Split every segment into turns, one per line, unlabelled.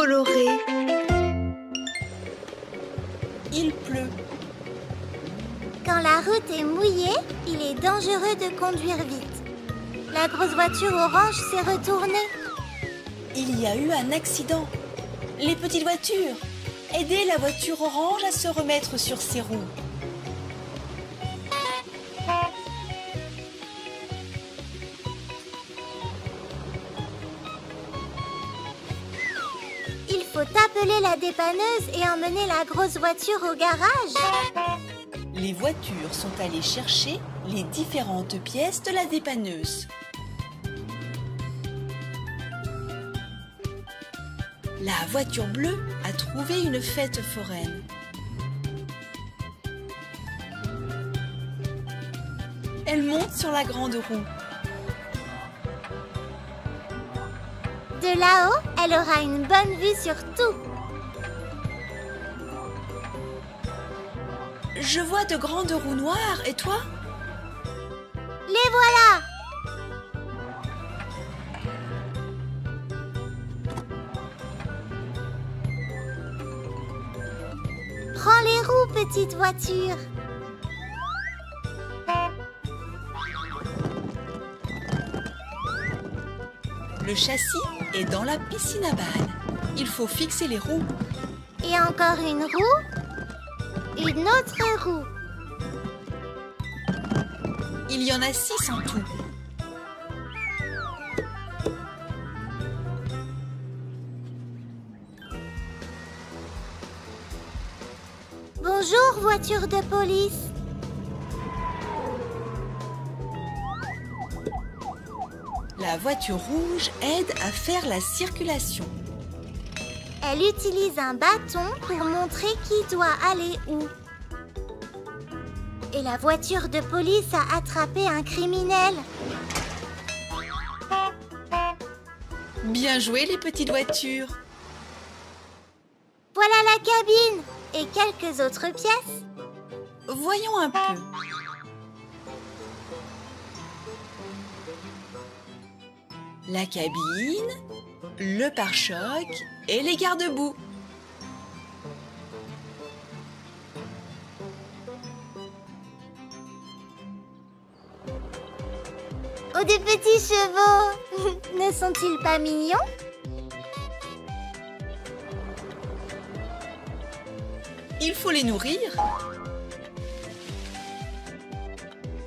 colorés.
Il pleut.
Quand la route est mouillée, il est dangereux de conduire vite. La grosse voiture orange s'est retournée.
Il y a eu un accident. Les petites voitures, aidez la voiture orange à se remettre sur ses roues.
Il faut appeler la dépanneuse et emmener la grosse voiture au garage.
Les voitures sont allées chercher les différentes pièces de la dépanneuse. La voiture bleue a trouvé une fête foraine. Elle monte sur la grande roue.
De là-haut, elle aura une bonne vue sur tout.
Je vois de grandes roues noires, et toi?
Les voilà! Prends les roues, petite voiture.
Le châssis est dans la piscine à balles. Il faut fixer les roues.
Et encore une roue. Une autre roue.
Il y en a 6 en tout.
Bonjour, voiture de police.
La voiture rouge aide à faire la circulation.
Elle utilise un bâton pour montrer qui doit aller où. Et la voiture de police a attrapé un criminel.
Bien joué les petites voitures.
Voilà la cabine et quelques autres pièces.
Voyons un peu. La cabine, le pare-choc et les garde-boue.
Oh, des petits chevaux. Ne sont-ils pas mignons?
Il faut les nourrir.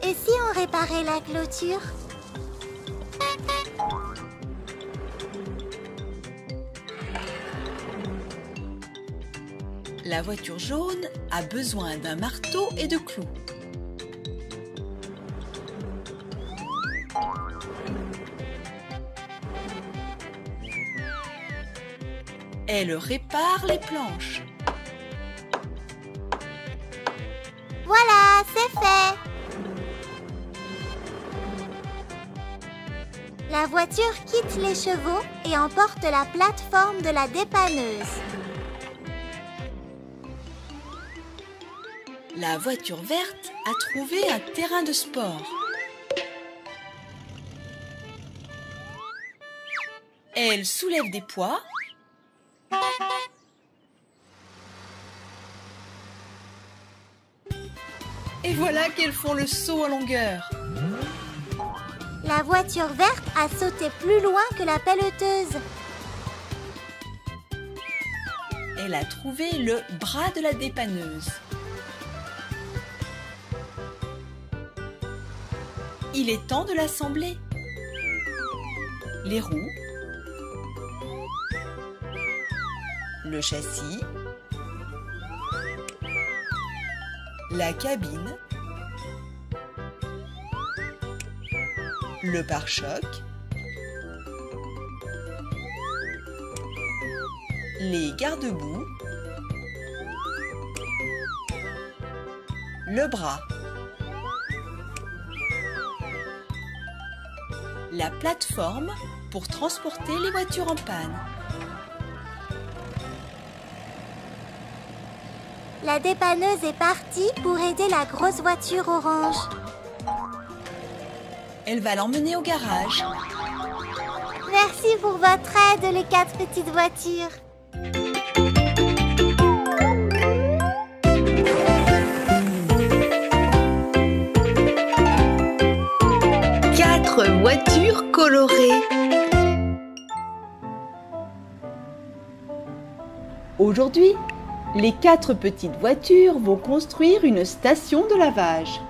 Et si on réparait la clôture?
La voiture jaune a besoin d'un marteau et de clous. Elle répare les planches.
Voilà, c'est fait. La voiture quitte les chevaux et emporte la plateforme de la dépanneuse.
La voiture verte a trouvé un terrain de sport. Elle soulève des poids. Et voilà qu'elles font le saut en longueur.
La voiture verte a sauté plus loin que la pelleteuse.
Elle a trouvé le bras de la dépanneuse. Il est temps de l'assembler. Les roues, le châssis, la cabine, le pare-choc, les garde-boue, le bras, la plateforme pour transporter les voitures en panne.
La dépanneuse est partie pour aider la grosse voiture orange.
Elle va l'emmener au garage.
Merci pour votre aide, les 4 petites voitures.
voitures colorées.
Aujourd'hui, les 4 petites voitures vont construire une station de lavage.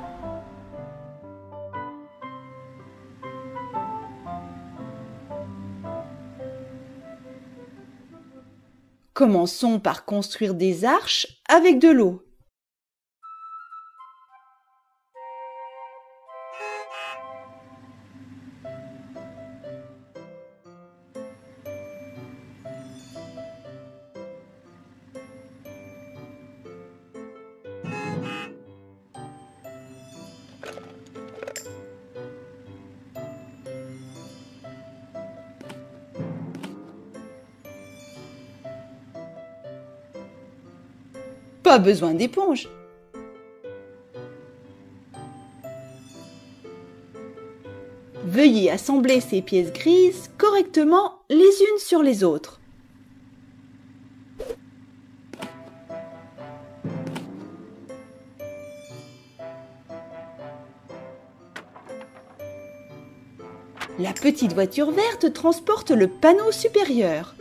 Commençons par construire des arches avec de l'eau. Pas besoin d'éponge. Veuillez assembler ces pièces grises correctement les unes sur les autres. La petite voiture verte transporte le panneau supérieur.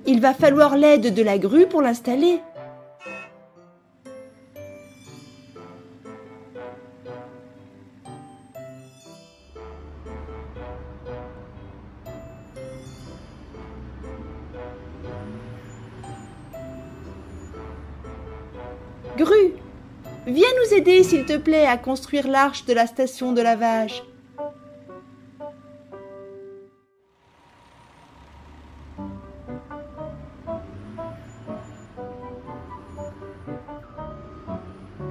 Il va falloir l'aide de la grue pour l'installer. Grue, viens nous aider s'il te plaît à construire l'arche de la station de lavage.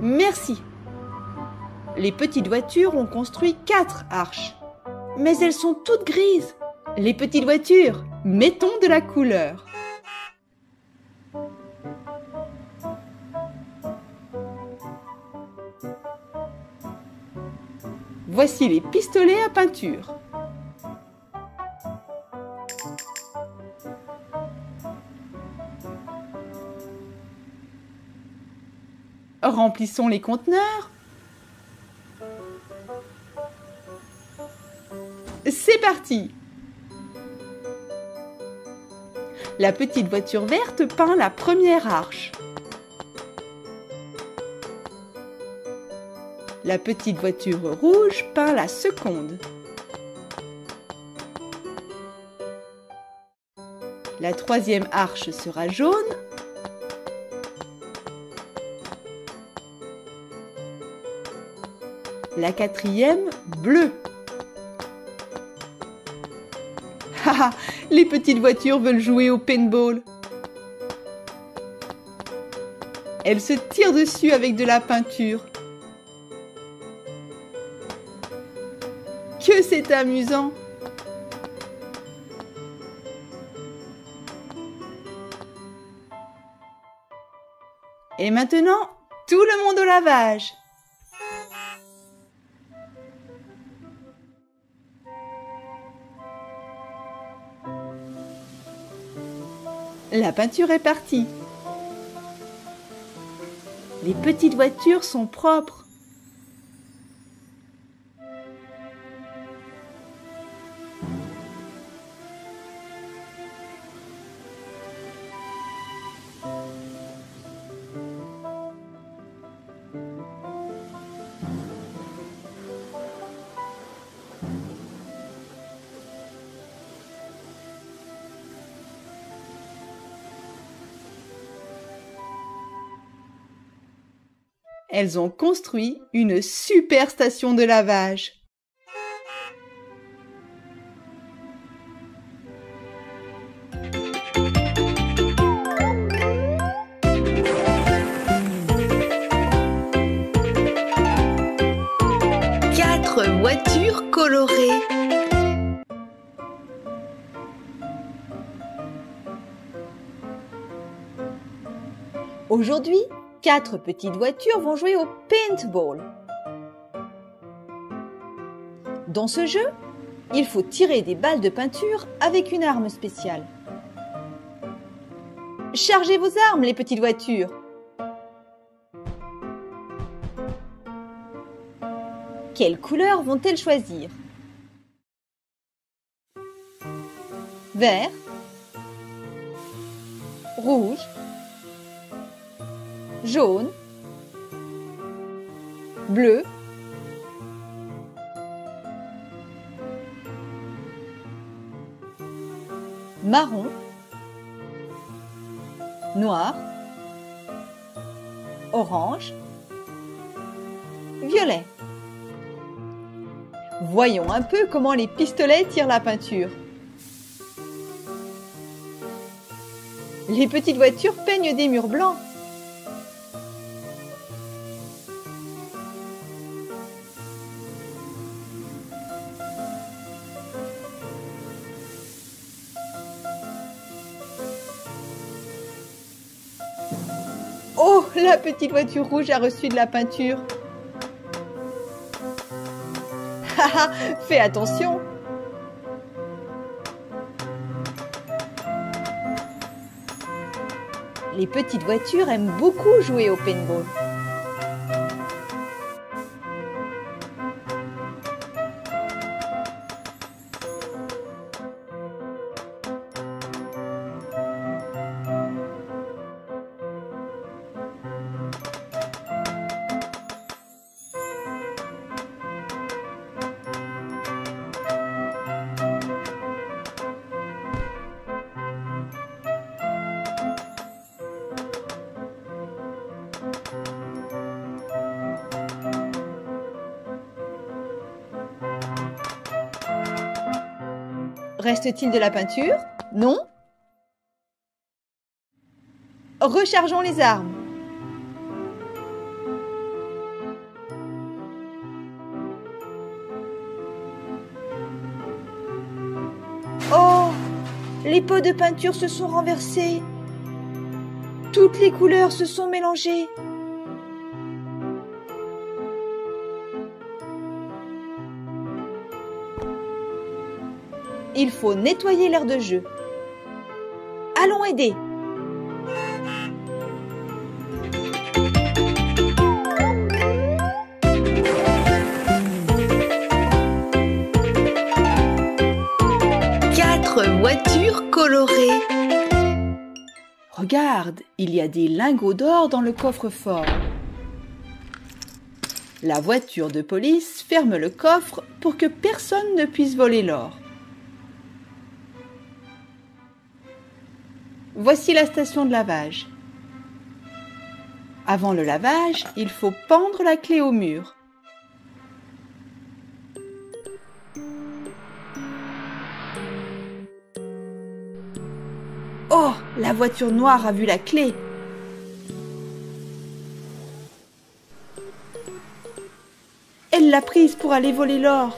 Merci. Les petites voitures ont construit 4 arches. Mais elles sont toutes grises. Les petites voitures, mettons de la couleur. Voici les pistolets à peinture. Remplissons les conteneurs. C'est parti! La petite voiture verte peint la première arche. La petite voiture rouge peint la seconde. La troisième arche sera jaune. La quatrième, bleue. Haha, les petites voitures veulent jouer au paintball. Elles se tirent dessus avec de la peinture. Que c'est amusant! Et maintenant, tout le monde au lavage! La peinture est partie. Les petites voitures sont propres. Elles ont construit une super station de lavage.
Quatre voitures colorées.
Aujourd'hui, 4 petites voitures vont jouer au paintball. Dans ce jeu, il faut tirer des balles de peinture avec une arme spéciale. Chargez vos armes, les petites voitures. Quelle couleur vont-elles choisir? Vert, rouge, jaune, bleu, marron, noir, orange, violet. Voyons un peu comment les pistolets tirent la peinture. Les petites voitures peignent des murs blancs. Oh, la petite voiture rouge a reçu de la peinture. Haha, fais attention. Les petites voitures aiment beaucoup jouer au paintball. Reste-t-il de la peinture? Non? Rechargeons les armes. Oh! Les pots de peinture se sont renversés. Toutes les couleurs se sont mélangées. Il faut nettoyer l'aire de jeu. Allons aider. Quatre voitures colorées. Regarde, il y a des lingots d'or dans le coffre-fort. La voiture de police ferme le coffre pour que personne ne puisse voler l'or. Voici la station de lavage. Avant le lavage, il faut pendre la clé au mur. Oh, la voiture noire a vu la clé. Elle l'a prise pour aller voler l'or.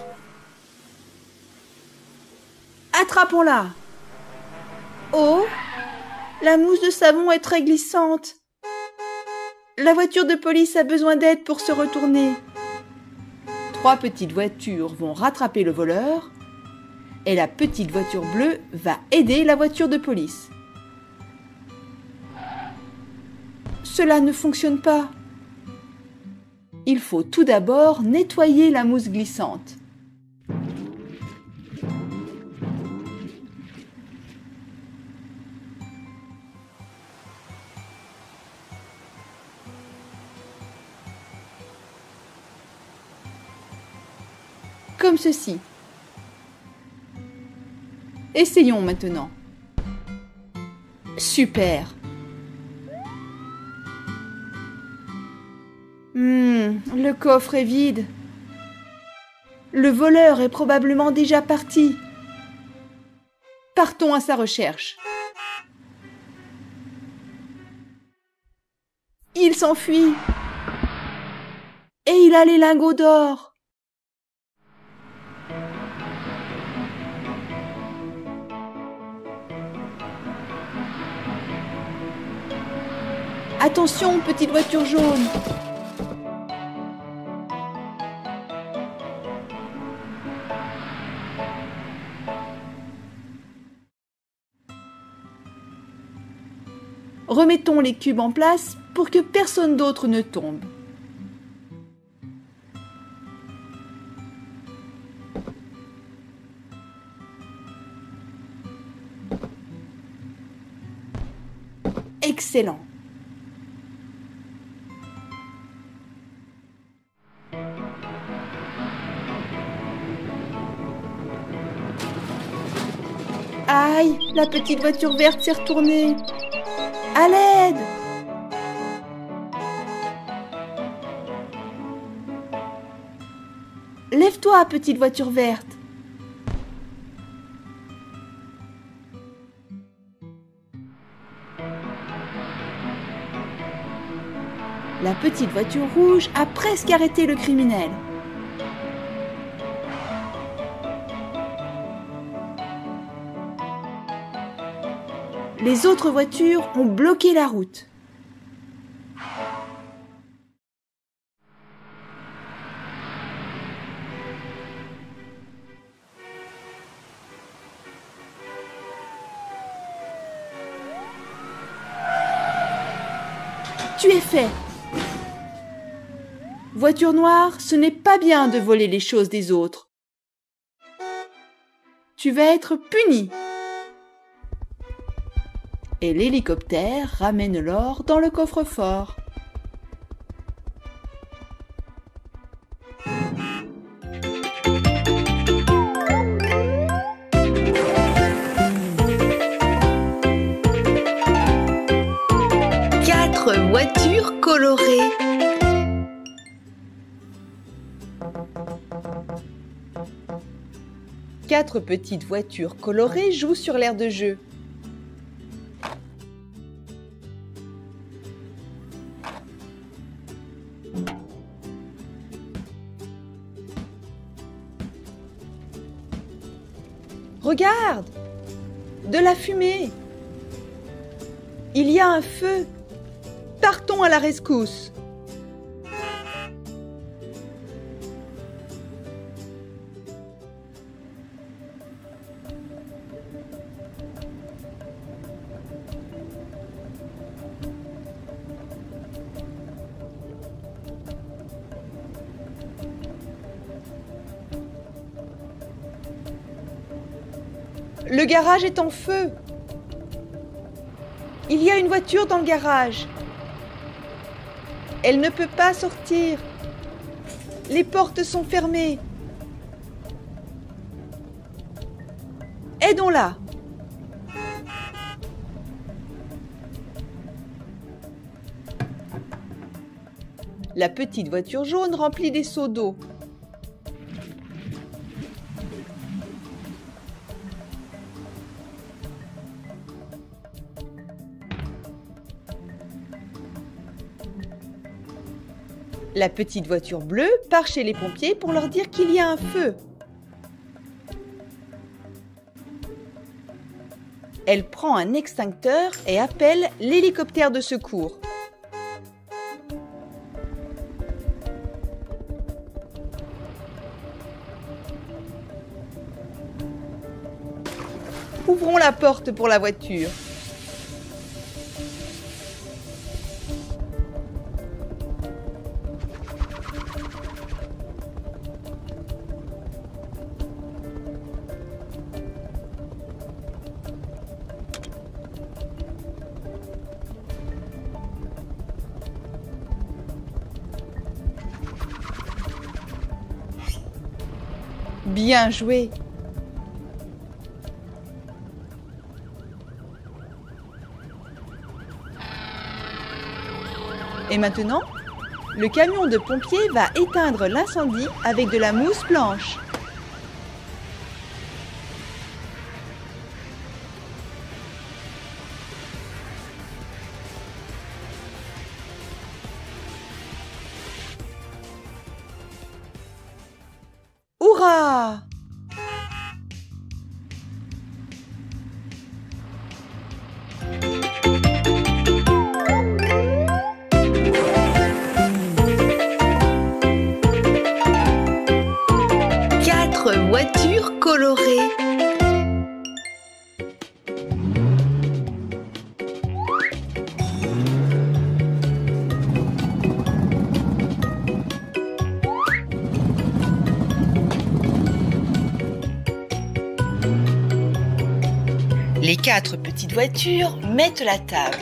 Attrapons-la. Oh! La mousse de savon est très glissante. La voiture de police a besoin d'aide pour se retourner. Trois petites voitures vont rattraper le voleur et la petite voiture bleue va aider la voiture de police. Cela ne fonctionne pas. Il faut tout d'abord nettoyer la mousse glissante. Comme ceci. Essayons maintenant. Super. Le coffre est vide. Le voleur est probablement déjà parti. Partons à sa recherche. Il s'enfuit. Et il a les lingots d'or. Attention, petite voiture jaune. Remettons les cubes en place pour que personne d'autre ne tombe. excellent. Aïe, la petite voiture verte s'est retournée. À l'aide! Lève-toi, petite voiture verte. La petite voiture rouge a presque arrêté le criminel. Les autres voitures ont bloqué la route. Tu es fait. Voiture noire, ce n'est pas bien de voler les choses des autres. Tu vas être puni. Et l'hélicoptère ramène l'or dans le coffre-fort. Quatre voitures colorées. Quatre petites voitures colorées jouent sur l'aire de jeu. Regarde! De la fumée! Il y a un feu! Partons à la rescousse! Le garage est en feu. Il y a une voiture dans le garage. Elle ne peut pas sortir. Les portes sont fermées. Aidons-la. La petite voiture jaune remplit des seaux d'eau. La petite voiture bleue part chez les pompiers pour leur dire qu'il y a un feu. Elle prend un extincteur et appelle l'hélicoptère de secours. Ouvrons la porte pour la voiture. Bien joué! Et maintenant, le camion de pompiers va éteindre l'incendie avec de la mousse blanche. Hurrah! Quatre voitures colorées. Les quatre petites voitures mettent la table.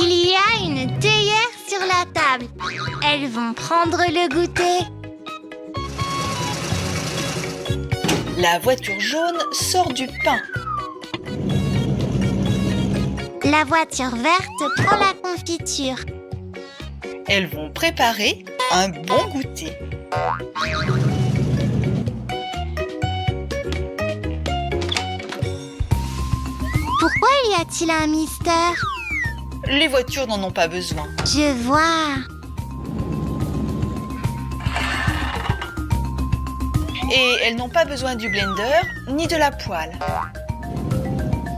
Il y a une théière sur la table. Elles vont prendre le goûter.
La voiture jaune sort du pain.
La voiture verte prend la confiture.
Elles vont préparer un bon goûter.
Pourquoi y a-t-il un mystère?
Les voitures n'en ont pas besoin.
Je vois.
Et elles n'ont pas besoin du blender ni de la poêle.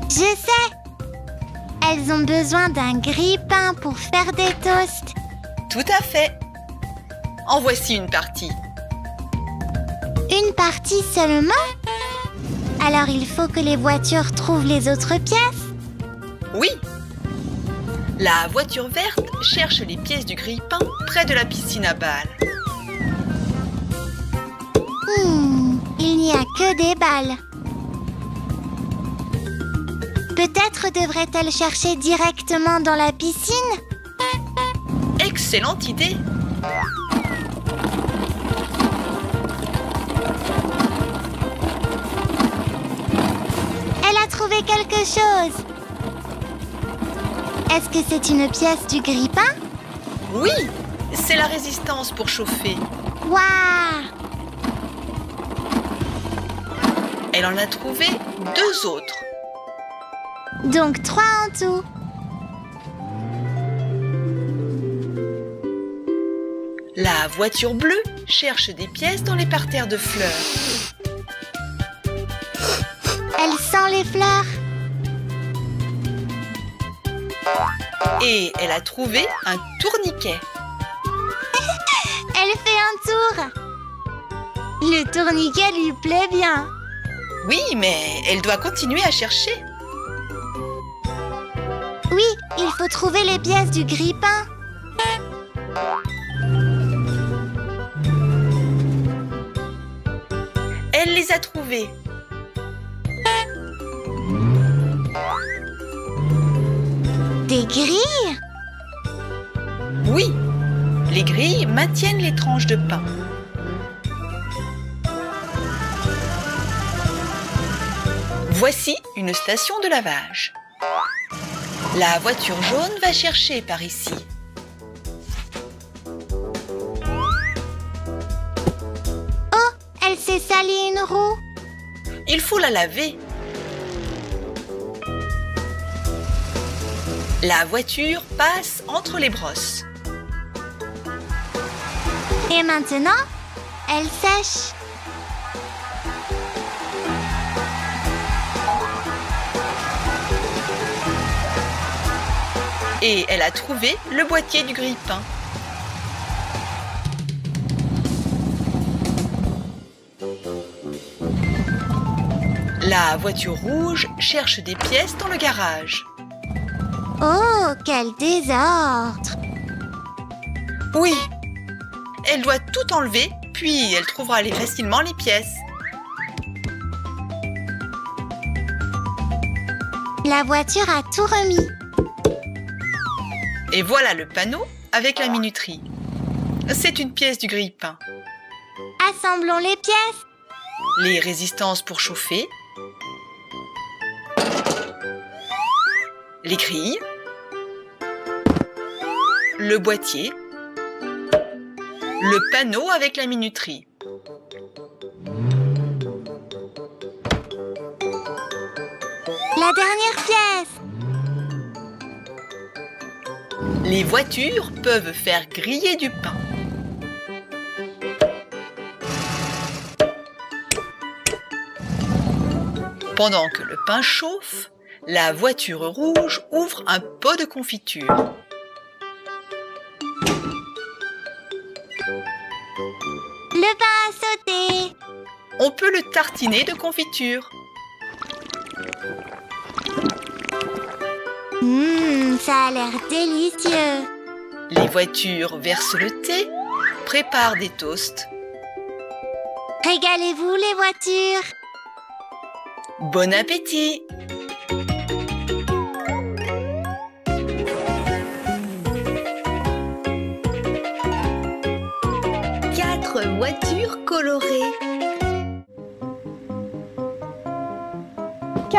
Je sais. Elles ont besoin d'un grille-pain pour faire des toasts.
Tout à fait. En voici une partie.
Une partie seulement? Alors il faut que les voitures trouvent les autres pièces?
Oui. La voiture verte cherche les pièces du grille-pain près de la piscine à balles.
Il n'y a que des balles. Peut-être devrait-elle chercher directement dans la piscine?
Excellente idée.
Elle a trouvé quelque chose. Est-ce que c'est une pièce du grille-pain?
Oui, c'est la résistance pour chauffer.
Waouh!
Elle en a trouvé 2 autres.
Donc 3 en tout.
La voiture bleue cherche des pièces dans les parterres de fleurs.
Elle sent les fleurs.
Et elle a trouvé un tourniquet.
Elle fait un tour. Le tourniquet lui plaît bien.
Oui, mais elle doit continuer à chercher.
Oui, il faut trouver les pièces du grille-pain.
Elle les a trouvées.
Des grilles?
Oui, les grilles maintiennent les tranches de pain. Voici une station de lavage. La voiture jaune va chercher par ici.
Oh, elle s'est salie une roue.
Il faut la laver. La voiture passe entre les brosses.
Et maintenant, elle sèche.
Et elle a trouvé le boîtier du grille-pain. La voiture rouge cherche des pièces dans le garage.
Oh, quel désordre!
Oui, elle doit tout enlever, puis elle trouvera facilement les pièces.
La voiture a tout remis.
Et voilà le panneau avec la minuterie. C'est une pièce du grille-pain.
Assemblons les pièces.
Les résistances pour chauffer. Les grilles. Le boîtier. Le panneau avec la minuterie.
La dernière pièce.
Les voitures peuvent faire griller du pain. Pendant que le pain chauffe, la voiture rouge ouvre un pot de confiture.
Le pain a sauté.
On peut le tartiner de confiture.
Ça a l'air délicieux.
Les voitures versent le thé, préparent des toasts.
Régalez-vous les voitures.
Bon appétit!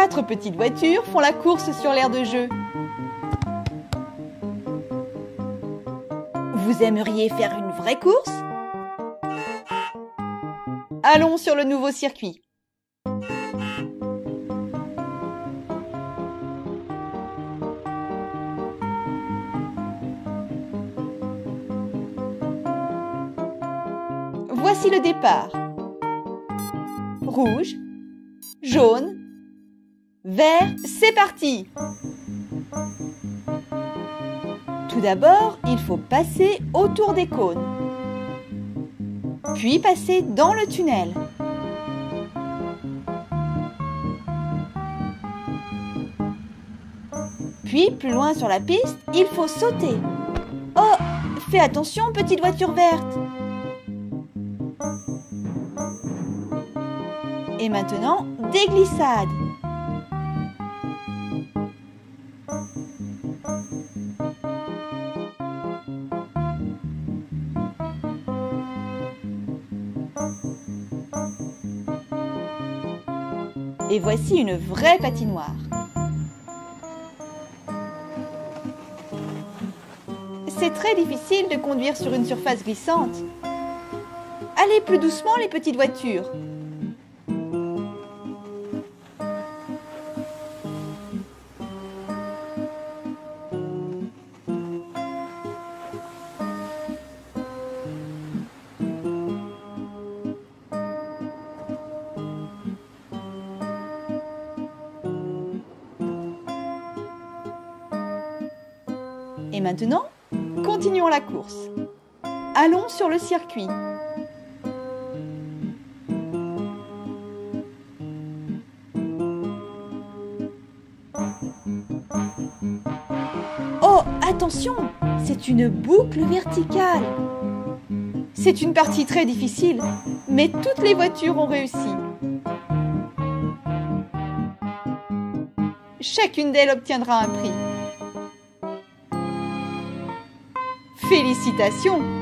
4 petites voitures font la course sur l'aire de jeu. Vous aimeriez faire une vraie course? Allons sur le nouveau circuit. Voici le départ. Rouge, jaune, vert, c'est parti! Tout d'abord, il faut passer autour des cônes, puis passer dans le tunnel. Puis, plus loin sur la piste, il faut sauter. Oh, fais attention, petite voiture verte! Et maintenant, des glissades. Et voici une vraie patinoire. C'est très difficile de conduire sur une surface glissante. Allez plus doucement les petites voitures. Et maintenant, continuons la course. Allons sur le circuit. Oh, attention, c'est une boucle verticale. C'est une partie très difficile, mais toutes les voitures ont réussi. Chacune d'elles obtiendra un prix. Félicitations!